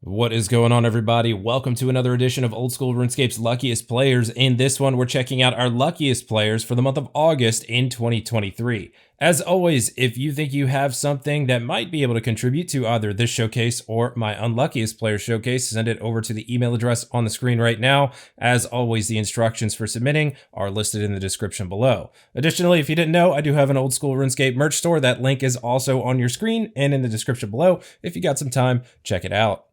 What is going on, everybody? Welcome to another edition of Old School RuneScape's Luckiest Players. In this one, we're checking out our luckiest players for the month of August in 2023. As always, if you think you have something that might be able to contribute to either this showcase or my unluckiest player showcase, send it over to the email address on the screen right now. As always, the instructions for submitting are listed in the description below. Additionally, if you didn't know, I do have an Old School RuneScape merch store. That link is also on your screen and in the description below. If you got some time, check it out.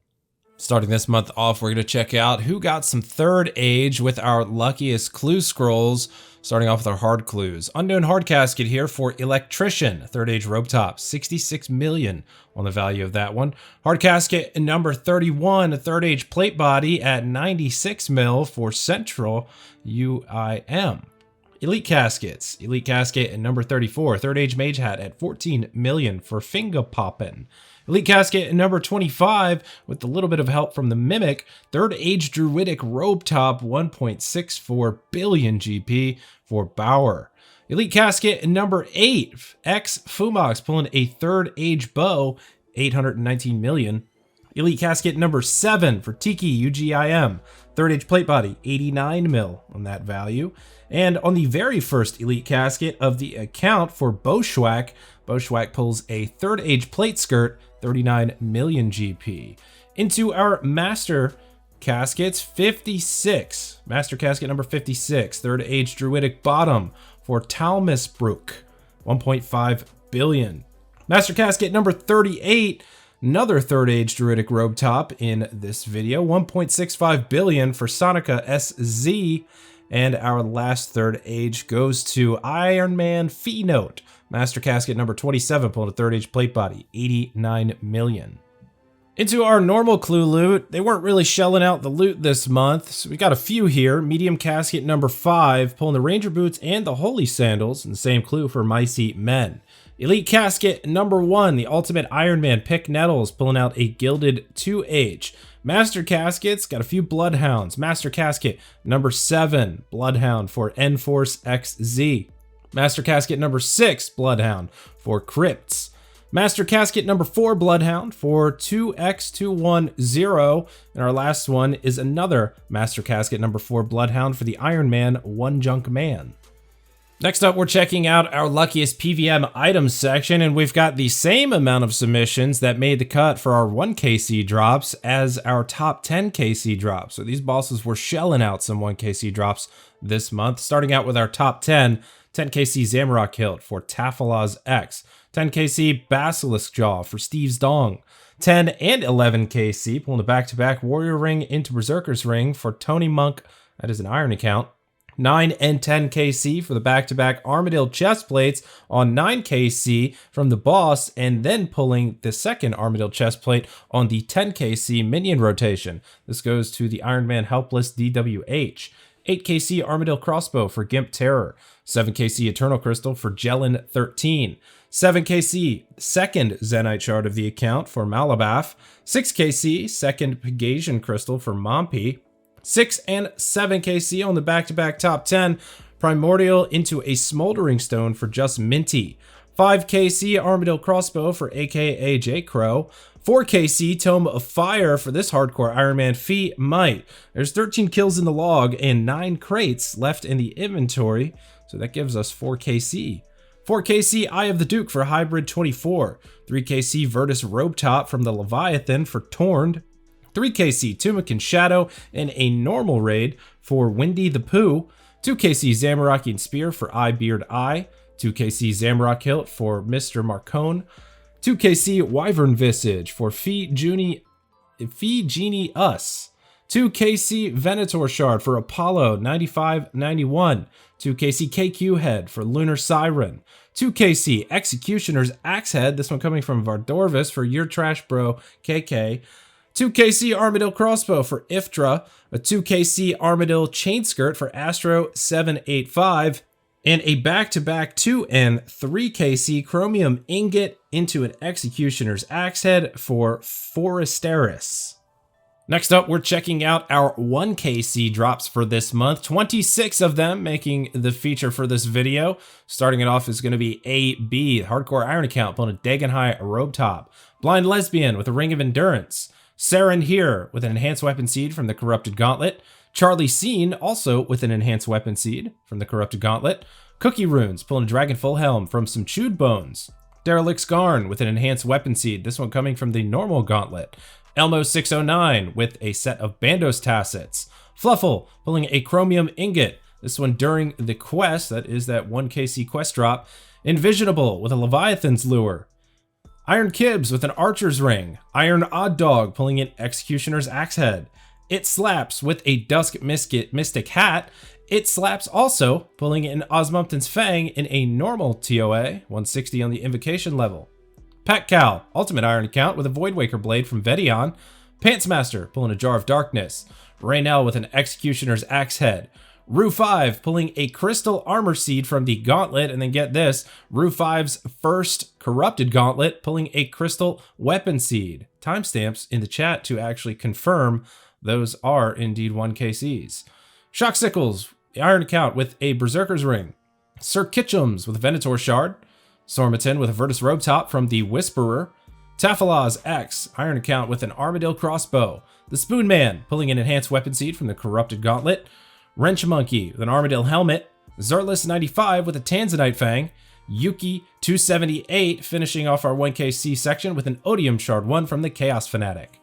Starting this month off, we're going to check out who got some third age with our luckiest clue scrolls. Starting off with our hard clues. Unknown hard casket here for Electrician, third age rope top, 66 million on the value of that one. Hard casket number 31, third age plate body at 96 mil for Central UIM. Elite caskets. Elite casket at number 34, third age mage hat at 14 million for Finger Poppin'. Elite casket number 25 with a little bit of help from the Mimic, third age druidic robe top, 1.64 billion GP for Bauer. Elite casket number 8, X Fumox pulling a third age bow, 819 million. Elite casket number 7 for Tiki UGIM, third age plate body, 89 mil on that value. And on the very first elite casket of the account for Boschwack pulls a third age plate skirt, 39 million GP. Into our master caskets, 56. Master casket number 56, third age druidic bottom for Talmisbrook, 1.5 billion. Master casket number 38, another third age druidic robe top in this video, 1.65 billion for Sonica SZ. And our last third age goes to Iron Man Fee Note. Master casket number 27, pulling a third age plate body, 89 million. Into our normal clue loot, they weren't really shelling out the loot this month, so we got a few here. Medium casket number 5, pulling the Ranger Boots and the Holy Sandals, and the same clue for Micey Men. Elite casket number 1, the Ultimate Iron Man Pick Nettles, pulling out a Gilded 2H. Master caskets, got a few Bloodhounds. Master casket number 7, Bloodhound for Enforce XZ. Master casket number 6, Bloodhound for Crypts. Master casket number 4, Bloodhound for 2X210. And our last one is another Master casket number 4, Bloodhound for the Iron Man One Junk Man. Next up, we're checking out our luckiest PVM items section, and we've got the same amount of submissions that made the cut for our 1 KC drops as our top 10 KC drops. So these bosses were shelling out some 1 KC drops this month. Starting out with our top 10, 10 KC Zamrock Hilt for Tafalaz X, 10 KC Basilisk Jaw for Steve's Dong, 10 and 11 KC, pulling a back-to-back Warrior Ring into Berserker's Ring for Tony Monk, that is an Iron account, 9 and 10 KC for the back-to-back Armadillo chest plates on 9 KC from the boss, and then pulling the second Armadillo chest plate on the 10 KC minion rotation. This goes to the Iron Man Helpless DWH. 8 KC Armadillo crossbow for Gimp Terror. 7 KC Eternal Crystal for Jellin 13. 7 KC second Zenite shard of the account for Malabaf. 6 KC second Pegasian Crystal for Mompi. 6 and 7 KC on the back-to-back top 10, Primordial into a Smoldering Stone for Just Minty. 5 KC Armadillo Crossbow for AKA J Crow. 4 KC Tome of Fire for this hardcore Iron Man Fee Might. There's 13 kills in the log and 9 crates left in the inventory, so that gives us 4 KC. 4 KC Eye of the Duke for Hybrid 24. 3 KC Virtus Robe Top from the Leviathan for Torned. 3 KC Tumican Shadow and a normal raid for Windy the Pooh. 2 KC Zamorakian Spear for Beard Eye. 2 KC Zamrock Hilt for Mr. Marcone. 2 KC Wyvern Visage for Fee Genie Us. 2 KC Venator Shard for Apollo 9591. 2 KC KQ Head for Lunar Siren. 2 KC Executioner's Axe Head, this one coming from Vardorvis for Your Trash Bro KK. 2 KC Armadillo Crossbow for Iftra, a 2 KC Armadillo Chain Skirt for Astro 785, and a back-to-back 2 and 3 KC Chromium Ingot into an Executioner's Axe Head for Foresteris. Next up, we're checking out our 1 KC drops for this month. 26 of them making the feature for this video. Starting it off is going to be AB, Hardcore Iron account, pulling a Dagon High Robe Top. Blind Lesbian with a Ring of Endurance. Saren here with an enhanced weapon seed from the Corrupted Gauntlet. Charlie Scene also with an enhanced weapon seed from the Corrupted Gauntlet. Cookie Runes pulling a Dragon Full Helm from some Chewed Bones. Derelict's Garn with an enhanced weapon seed, this one coming from the normal gauntlet. Elmo 609 with a set of Bandos Tassets. Fluffle pulling a Chromium Ingot, this one during the quest, that is that 1 KC quest drop. Envisionable with a Leviathan's Lure. Iron Kibs with an Archer's Ring. Iron Odd Dog pulling an Executioner's Axe Head. It Slaps with a Dusk Mystic Hat. It Slaps also pulling an Osmumpton's Fang in a normal TOA, 160 on the Invocation level. Pat Cow, Ultimate Iron Account with a Voidwaker Blade from Vedion. Pantsmaster pulling a Jar of Darkness. Raynell with an Executioner's Axe Head. Rue 5 pulling a Crystal Armor Seed from the Gauntlet, and then get this, Rue 5's first Corrupted Gauntlet pulling a Crystal Weapon Seed. Timestamps in the chat to actually confirm those are indeed 1 KCs. Shock Sickles, the Iron Account with a Berserker's Ring. Sir Kitchums with a Venator Shard. Sormaton with a Virtus Robe Top from the Whisperer. Tafalaz X, Iron Account with an Armadillo Crossbow. The Spoon Man pulling an enhanced weapon seed from the Corrupted Gauntlet. Wrench Monkey with an Armadillo Helmet. Zertless 95 with a Tanzanite Fang. Yuki 278 finishing off our 1KC section with an Odium Shard 1 from the Chaos Fanatic.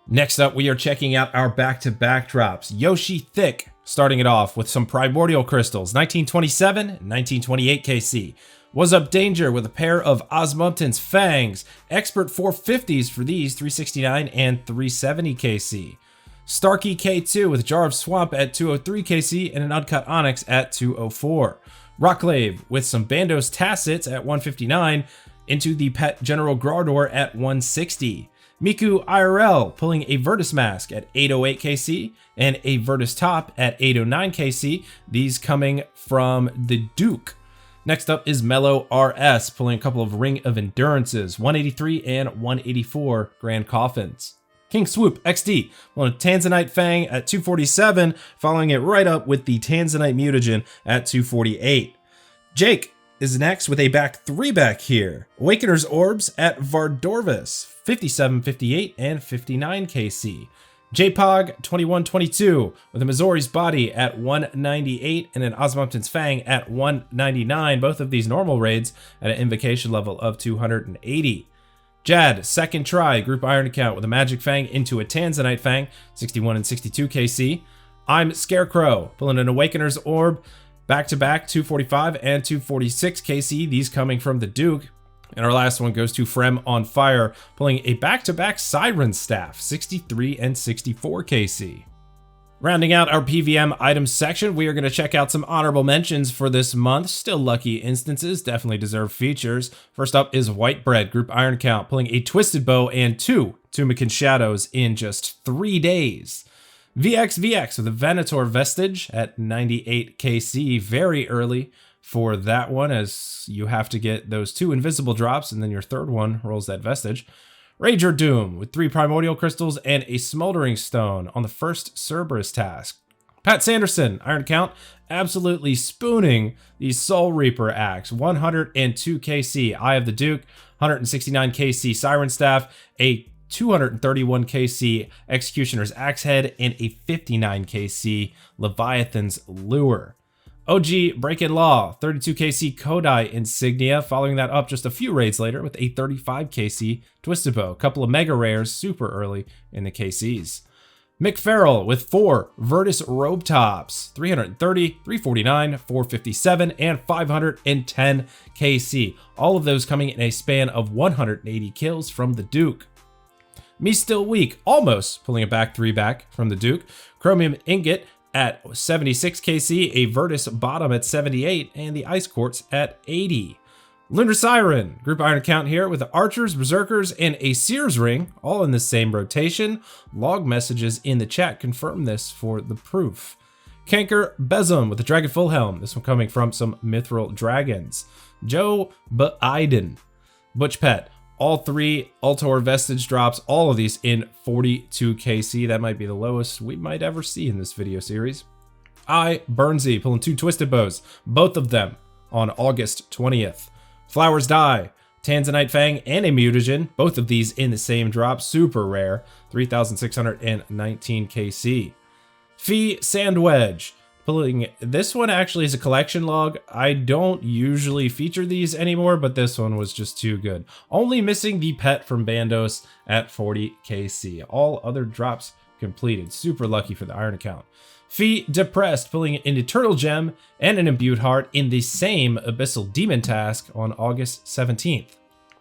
Next up, we are checking out our back-to-back drops. Yoshi Thick, starting it off with some Primordial Crystals, 1927 and 1928 KC. Was Up Danger with a pair of Osmumpton's Fangs. Expert 450s for these, 369 and 370 KC. Starkey K2 with Jar of Swamp at 203 KC and an Uncut Onyx at 204. Rocklave with some Bandos Tassets at 159 into the Pet General Grardor at 160. Miku IRL pulling a Virtus Mask at 808 KC and a Virtus Top at 809 KC, these coming from the Duke. Next up is Mellow RS pulling a couple of Ring of Endurances, 183 and 184 Grand Coffins. King Swoop XD pulling a Tanzanite Fang at 247, following it right up with the Tanzanite Mutagen at 248. Jake is next with a back 3-back here. Awakener's Orbs at Vardorvis, 57, 58, and 59 KC. JPOG 2122 with a Missouri's Body at 198 and an Osmumpton's Fang at 199. Both of these normal raids at an invocation level of 280. Jad, second try, Group Iron Account with a Magic Fang into a Tanzanite Fang, 61 and 62 KC. I'm Scarecrow, pulling an Awakener's Orb, back-to-back 245 and 246 KC, these coming from the Duke. And our last one goes to Frem on Fire, pulling a back-to-back Siren Staff, 63 and 64 KC. Rounding out our PVM items section, we are going to check out some honorable mentions for this month. Still lucky instances, definitely deserve features. First up is White Bread, Group Iron Count, pulling a Twisted Bow and 2 Tumican Shadows in just 3 days. VX with a Venator Vestige at 98 KC, very early for that one, as you have to get those 2 invisible drops and then your third one rolls that Vestige. Rager Doom with 3 Primordial Crystals and a Smoldering Stone on the first Cerberus task. Pat Sanderson, Iron Count, absolutely spooning the Soul Reaper axe, 102 KC Eye of the Duke, 169 KC Siren Staff, a 231 KC Executioner's Axe Head, and a 59 KC Leviathan's Lure. OG Break-In Law, 32 KC Kodai Insignia, following that up just a few raids later with a 35 KC Twisted Bow. A couple of mega rares super early in the KCs. Mick Farrell with 4 Virtus Robe Tops, 330, 349, 457, and 510 KC. All of those coming in a span of 180 kills from the Duke. Me Still Weak, almost pulling it back 3-back from the Duke. Chromium Ingot at 76 KC, a Virtus Bottom at 78, and the Ice Quartz at 80. Lunar Siren, Group Iron Account here with the Archers, Berserkers, and a Sears Ring, all in the same rotation. Log messages in the chat confirm this for the proof. Kanker Besom with the Dragon Full Helm, this one coming from some Mithril Dragons. Joe Biden, Butch Pet, all 3 Altor Vestige drops, all of these in 42 KC. That might be the lowest we might ever see in this video series. Burnsy pulling 2 Twisted Bows, both of them on August 20th. Flowers Die, Tanzanite Fang and a Mutagen, both of these in the same drop, super rare, 3,619 KC. Fee Sandwedge, pulling this one actually is a collection log. I don't usually feature these anymore, but this one was just too good. Only missing the pet from Bandos at 40 KC. All other drops completed. Super lucky for the Iron account. Fee Depressed, pulling an Eternal Gem and an Imbued Heart in the same Abyssal Demon task on August 17th.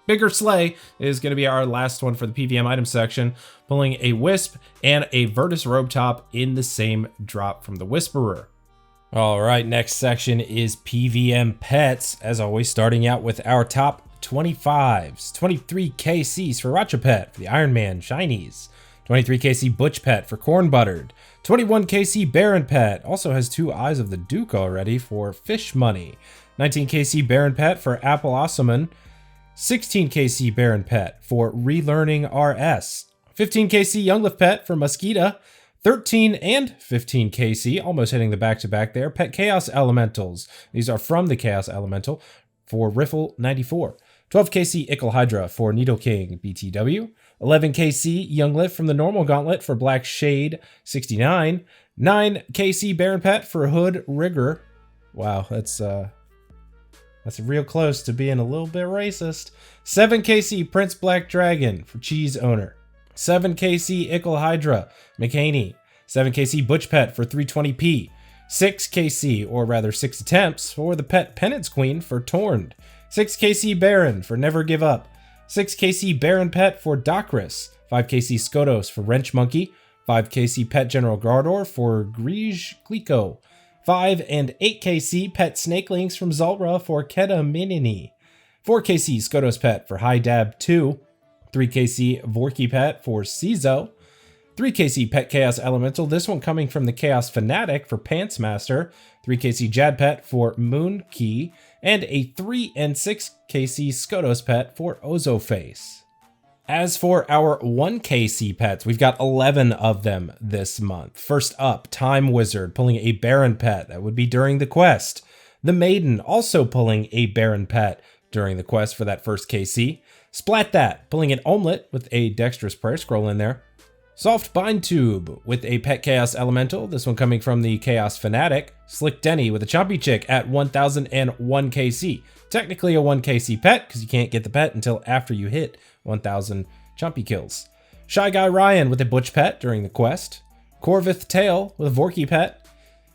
Bigger Slay is going to be our last one for the PVM item section, pulling a Wisp and a Virtus Robe Top in the same drop from the Whisperer. All right, next section is PVM pets, as always, starting out with our top 25s. 23 KC Sriracha Pet for the Iron Man Shinies. 23 KC Butch Pet for Corn Buttered. 21 KC Baron Pet, also has 2 Eyes of the Duke already for Fish Money. 19 KC Baron Pet for Apple Ossaman. 16 KC Baron Pet for Relearning RS. 15 KC Younglift Pet for Mosquita. 13 and 15 KC, almost hitting the back-to-back there, Pet Chaos Elementals. These are from the Chaos Elemental for Riffle 94. 12 KC Ickle Hydra for Needle King BTW. 11 KC Younglift from the Normal Gauntlet for Black Shade 69. 9 KC Baron Pet for Hood Rigger. Wow, that's real close to being a little bit racist. 7 KC Prince Black Dragon for Cheese Owner. 7 KC Ickle Hydra McHaney. 7 KC Butch Pet for 320p. 6 KC, or rather 6 attempts, for the Pet Penance Queen for Torned. 6 KC Baron for Never Give Up. 6 KC Baron Pet for Docris. 5 KC Skotos for Wrench Monkey. 5 KC Pet General Gardor for Grige Glico. 5 and 8 KC Pet Snakelings from Zulra for Keta Minini. 4 KC Skotos Pet for High Dab 2. 3 KC Vorky Pet for Cizo. 3 KC Pet Chaos Elemental, this one coming from the Chaos Fanatic for Pants Master. 3 KC Jad Pet for Moon Key. And a 3 and 6 KC Skotos Pet for Ozoface. As for our 1 KC pets, we've got 11 of them this month. First up, Time Wizard pulling a Baron Pet. That would be during the quest. The Maiden also pulling a Baron Pet during the quest for that first KC. Splat That pulling an Omelet with a Dexterous Prayer Scroll in there. Soft Bind Tube with a Pet Chaos Elemental, this one coming from the Chaos Fanatic. Slick Denny with a Chompy Chick at 1001 KC. Technically a 1 KC pet, because you can't get the pet until after you hit 1000 Chompy kills. Shy Guy Ryan with a Butch Pet during the quest. Corvith Tail with a Vorky Pet.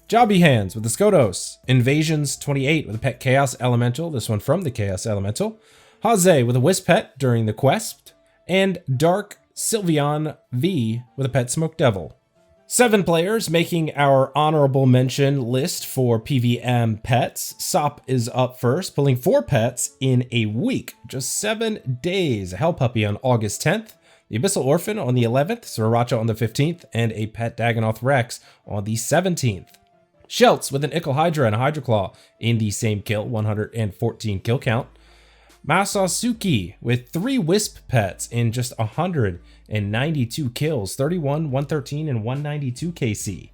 Jobby Hands with the Skotos. Invasions 28 with a Pet Chaos Elemental, this one from the Chaos Elemental. Haze with a Wisp Pet during the quest. And Dark Sylveon V with a Pet Smoke Devil. 7 players making our honorable mention list for PVM pets. Sop is up first, pulling 4 pets in a week. Just 7 days. A Hell Puppy on August 10th, the Abyssal Orphan on the 11th, Sriracha on the 15th, and a Pet Dagonoth Rex on the 17th. Shelts with an Ickle Hydra and a Hydra Claw in the same kill, 114 kill count. Masasuki with 3 Wisp pets in just 192 kills, 31, 113, and 192 KC.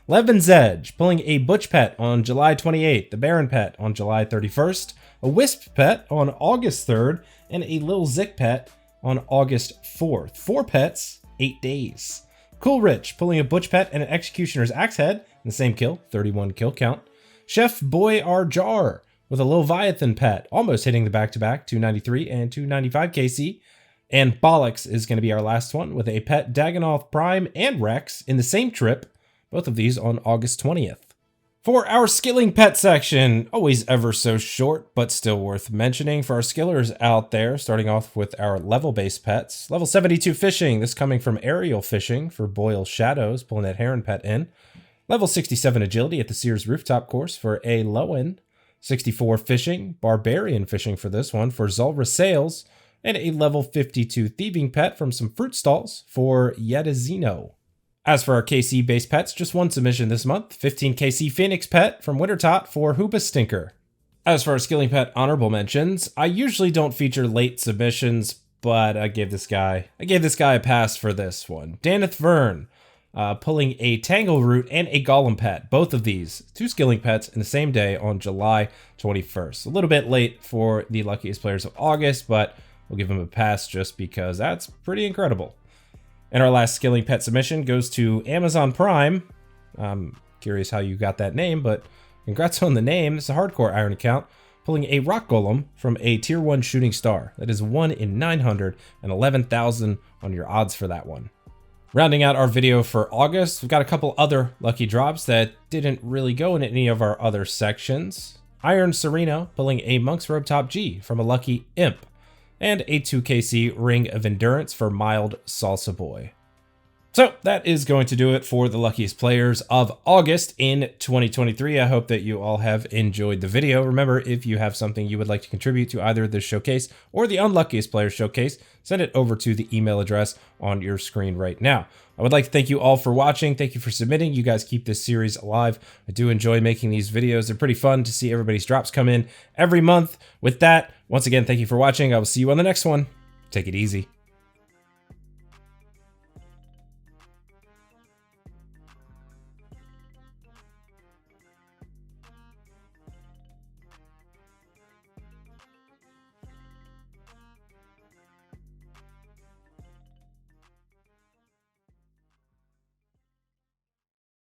Levin's Edge pulling a Butch Pet on July 28th, the Baron Pet on July 31st, a Wisp Pet on August 3rd, and a Lil Zick Pet on August 4th. 4 pets, 8 days. Cool Rich pulling a Butch Pet and an Executioner's Axe Head in the same kill, 31 kill count. Chef Boy R Jar with a Leviathan Pet, almost hitting the back-to-back, 293 and 295 KC. And Bollocks is going to be our last one with a Pet Dagonoth Prime and Rex in the same trip, both of these on August 20th. For our skilling pet section, always ever so short, but still worth mentioning for our skillers out there, starting off with our level-based pets. Level 72 Fishing, this coming from Aerial Fishing for Boyle Shadows, pulling that Heron Pet in. Level 67 Agility at the Sears Rooftop Course for A. Lowen. 64 Fishing, Barbarian Fishing for this one for Zulra Sales, and a level 52 Thieving Pet from some Fruit Stalls for Yedizino. As for our KC base pets, just 1 submission this month, 15 KC Phoenix Pet from Wintertot for Hoopa Stinker. As for our skilling pet honorable mentions, I usually don't feature late submissions, but I gave this guy a pass for this one. Daneth Vern, pulling a Tangle Root and a Golem pet. Both of these, 2 skilling pets in the same day on July 21st. A little bit late for the luckiest players of August, but we'll give them a pass just because that's pretty incredible. And our last skilling pet submission goes to Amazon Prime. I'm curious how you got that name, but congrats on the name. It's a hardcore iron account, pulling a rock golem from a tier 1 shooting star. That is 1 in 911,000 on your odds for that one. Rounding out our video for August, we've got a couple other lucky drops that didn't really go in any of our other sections. Iron Sereno pulling a Monk's Robe Top G from a lucky Imp, and a 2KC Ring of Endurance for Mild Salsa Boy. So that is going to do it for the luckiest players of August in 2023. I hope that you all have enjoyed the video. Remember, if you have something you would like to contribute to either the showcase or the unluckiest players showcase, send it over to the email address on your screen right now. I would like to thank you all for watching. Thank you for submitting. You guys keep this series alive. I do enjoy making these videos. They're pretty fun to see everybody's drops come in every month. With that, once again, thank you for watching. I will see you on the next one. Take it easy.